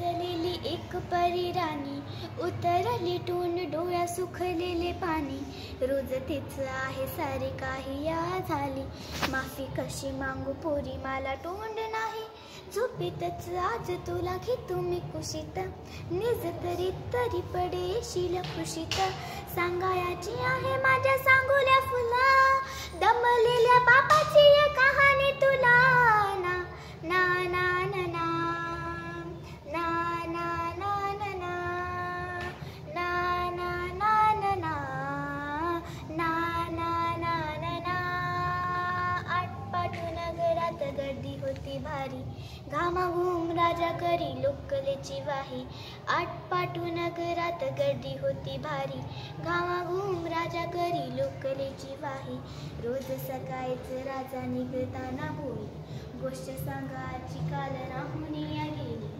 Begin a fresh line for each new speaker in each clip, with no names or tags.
चलेली एक परी राणी, उतरली टोन डोळ्या सुखलेले पाणी. रोज तेच आहे सारे काही या झाली, माफी कशी मागू पोरी मला तोंड नाही. झोपेतच आज तुला घेतो मी कुशीत, निज तरी तरी पडेशील खुशीत. सांगायची आहे माझ्या सांगोल्या फुला, दमलेल्या बापाची कहाणी तुला. ना ना ना ना ना गर्दी होती भारी, घामाघूम राजा करी लोकलेची वाही. आटपाटू नगरात गर्दी होती भारी, घामाघूम राजा करी लोकलेची वाही. रोज सकाळीच राजा निघताना बोली, गोष्ट सांगायची काल राहून या गेली.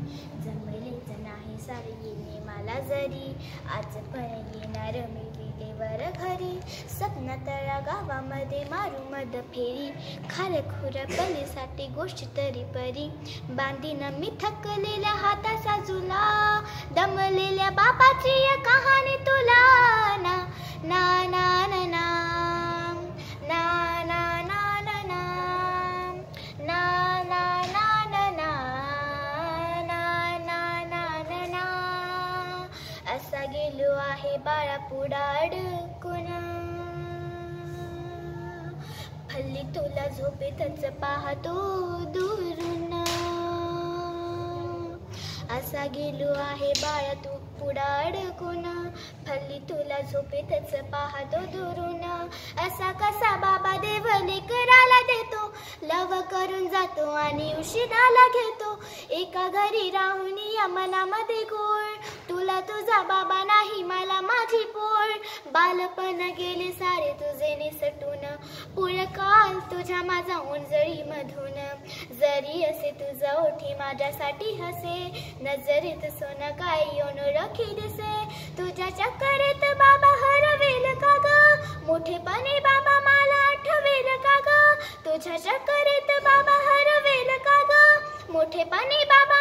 जमलेच नाही सारे येणे मला जरी, आज पण येणार मी विटेवर घरी. सपना तळा गावामध्ये मारू मद फेरी, खारखुर पलीसाठी गोष्ट तरी परी. बांधीन मी थकलेल्या हाताचा झुला, दमलेल्या बापाची कहाणी तुला. ना ना ना ना ना असा गेलो आहे बाळा पुढा अडकून. फल्ली तुला झोपेतच पाहतो दुरून. असा गेलो आहे बाळा तू पुढा अडकून, फल्ली तुला झोपेतच पाहतो दुरून. असा कसा बाबा देव लेकराला देतो, लव करून जातो आणि उशिराला घेतो. एका घरी राहून या मनामध्ये गोळ, तुला तुझा बाबा नाही मला माझी पोळ. बालपण गेले सारे तुझे निसटून, पुळकाल तुझ्या माझा उंजळी मधून. जरी असे तुझा ओठी माझ्यासाठी हसे, नजरेत सोनं काय येऊन रखी दिसे. तुझ्या चक्करेत बाबा हरवेल का ग, मोठेपणी बाबा मला आठवेल का ग. तुझ्या चक्करेत बाबा हरवेल का ग, मोठेपणी बाबा